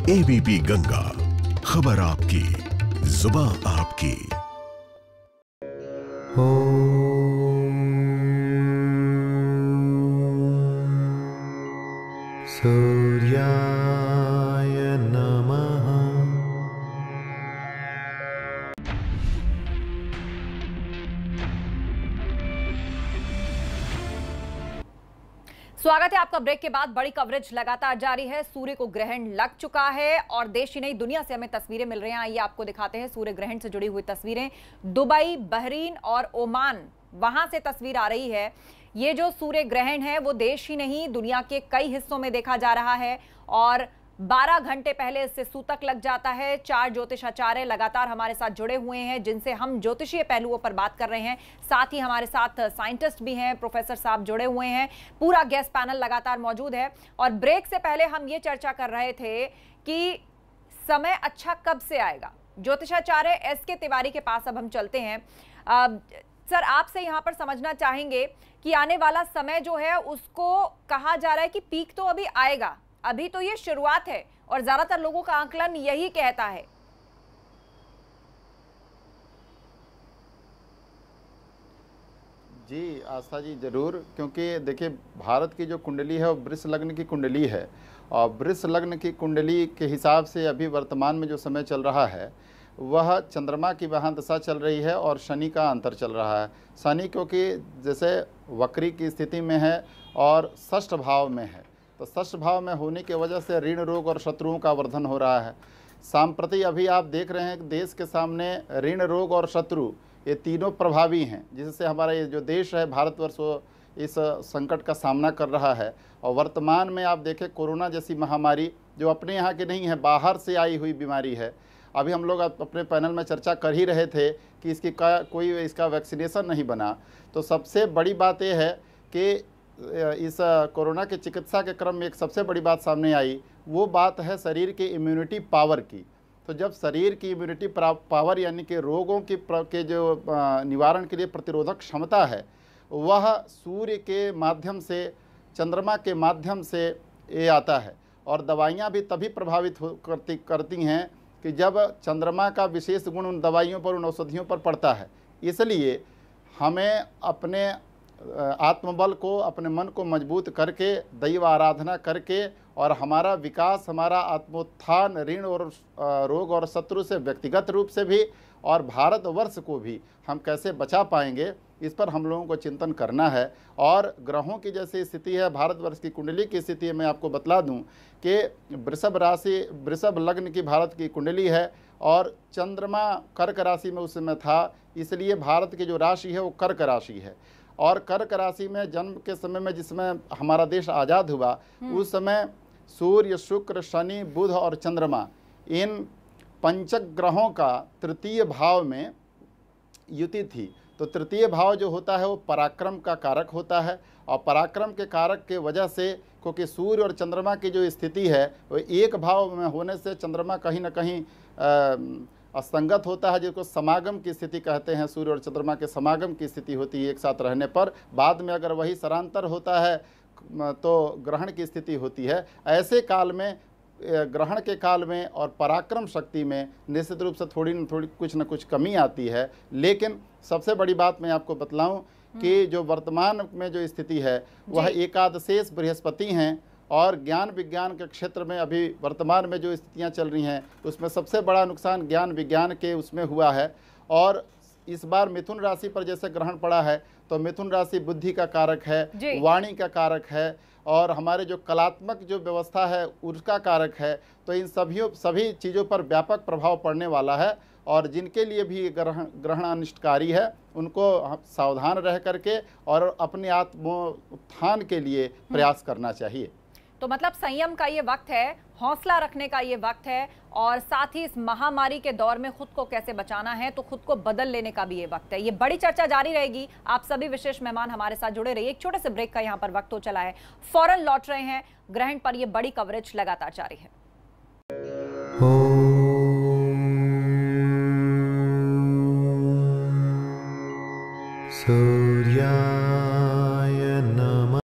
ABP Ganga, खबर आपकी, जुबां आपकी। सूर्याय नमः। स्वागत है आपका। ब्रेक के बाद बड़ी कवरेज लगातार जारी है। सूर्य को ग्रहण लग चुका है और देश ही नहीं दुनिया से हमें तस्वीरें मिल रही हैं। आइए आपको दिखाते हैं सूर्य ग्रहण से जुड़ी हुई तस्वीरें। दुबई, बहरीन और ओमान, वहां से तस्वीर आ रही है। ये जो सूर्य ग्रहण है वो देश ही नहीं दुनिया के कई हिस्सों में देखा जा रहा है और 12 घंटे पहले इससे सूतक लग जाता है। 4 ज्योतिषाचार्य लगातार हमारे साथ जुड़े हुए हैं जिनसे हम ज्योतिषीय पहलुओं पर बात कर रहे हैं। साथ ही हमारे साथ साइंटिस्ट भी हैं, प्रोफेसर साहब जुड़े हुए हैं। पूरा गेस्ट पैनल लगातार मौजूद है और ब्रेक से पहले हम ये चर्चा कर रहे थे कि समय अच्छा कब से आएगा। ज्योतिषाचार्य एस.के. तिवारी के पास अब हम चलते हैं। सर, आपसे यहाँ पर समझना चाहेंगे कि आने वाला समय जो है उसको कहा जा रहा है कि पीक तो अभी आएगा, अभी तो ये शुरुआत है और ज्यादातर लोगों का आकलन यही कहता है। जी आस्था जी, जरूर, क्योंकि देखिए भारत की जो कुंडली है वो वृष लग्न की कुंडली है और वृष लग्न की कुंडली के हिसाब से अभी वर्तमान में जो समय चल रहा है वह चंद्रमा की वहाँ दशा चल रही है और शनि का अंतर चल रहा है। शनि क्योंकि जैसे वक्री की स्थिति में है और षष्ठ भाव में है, तो षष्ठ भाव में होने की वजह से ऋण, रोग और शत्रुओं का वर्धन हो रहा है। सांप्रति अभी आप देख रहे हैं कि देश के सामने ऋण, रोग और शत्रु ये तीनों प्रभावी हैं, जिससे हमारा ये जो देश है भारतवर्ष वो इस संकट का सामना कर रहा है। और वर्तमान में आप देखें कोरोना जैसी महामारी जो अपने यहाँ की नहीं है, बाहर से आई हुई बीमारी है। अभी हम लोग अपने पैनल में चर्चा कर ही रहे थे कि कोई इसका वैक्सीनेशन नहीं बना। तो सबसे बड़ी बात यह है कि इस कोरोना की चिकित्सा के क्रम में एक सबसे बड़ी बात सामने आई, वो बात है शरीर की इम्यूनिटी पावर की। तो जब शरीर की इम्यूनिटी पावर यानी कि रोगों के जो निवारण के लिए प्रतिरोधक क्षमता है वह सूर्य के माध्यम से, चंद्रमा के माध्यम से ये आता है। और दवाइयाँ भी तभी प्रभावित करती हैं कि जब चंद्रमा का विशेष गुण उन दवाइयों पर, उन औषधियों पर पड़ता है। इसलिए हमें अपने आत्मबल को, अपने मन को मजबूत करके, दैव आराधना करके और हमारा विकास, हमारा आत्मोत्थान ऋण और रोग और शत्रु से व्यक्तिगत रूप से भी और भारतवर्ष को भी हम कैसे बचा पाएंगे, इस पर हम लोगों को चिंतन करना है। और ग्रहों की जैसी स्थिति है, भारतवर्ष की कुंडली की स्थिति मैं आपको बतला दूं कि वृषभ राशि, वृषभ लग्न की भारत की कुंडली है और चंद्रमा कर्क राशि में उस समय था, इसलिए भारत की जो राशि है वो कर्क राशि है। और कर्क राशि में जन्म के समय में, जिसमें हमारा देश आज़ाद हुआ, उस समय सूर्य, शुक्र, शनि, बुध और चंद्रमा, इन पंचक ग्रहों का तृतीय भाव में युति थी। तो तृतीय भाव जो होता है वो पराक्रम का कारक होता है और पराक्रम के कारक के वजह से, क्योंकि सूर्य और चंद्रमा की जो स्थिति है वो एक भाव में होने से चंद्रमा कहीं ना कहीं असंगत होता है, जिसको समागम की स्थिति कहते हैं। सूर्य और चंद्रमा के समागम की स्थिति होती है एक साथ रहने पर। बाद में अगर वही सरांतर होता है तो ग्रहण की स्थिति होती है। ऐसे काल में, ग्रहण के काल में और पराक्रम शक्ति में निश्चित रूप से थोड़ी कुछ न कुछ कमी आती है। लेकिन सबसे बड़ी बात मैं आपको बतलाऊं कि जो वर्तमान में जो स्थिति है वह एकादशेष बृहस्पति हैं और ज्ञान विज्ञान के क्षेत्र में अभी वर्तमान में जो स्थितियां चल रही हैं उसमें सबसे बड़ा नुकसान ज्ञान विज्ञान के उसमें हुआ है। और इस बार मिथुन राशि पर जैसे ग्रहण पड़ा है तो मिथुन राशि बुद्धि का कारक है, वाणी का कारक है और हमारे जो कलात्मक जो व्यवस्था है उसका कारक है। तो इन सभी चीज़ों पर व्यापक प्रभाव पड़ने वाला है और जिनके लिए भी ग्रहण अनिष्टकारी है उनको सावधान रह करके और अपने आत्मोत्थान के लिए प्रयास करना चाहिए। तो मतलब संयम का ये वक्त है, हौसला रखने का ये वक्त है और साथ ही इस महामारी के दौर में खुद को कैसे बचाना है, तो खुद को बदल लेने का भी ये वक्त है। ये बड़ी चर्चा जारी रहेगी। आप सभी विशेष मेहमान हमारे साथ जुड़े रहिए। एक छोटे से ब्रेक का यहाँ पर वक्त हो चला है, फौरन लौट रहे हैं। ग्रहण पर ये बड़ी कवरेज लगातार जारी है। सूर्या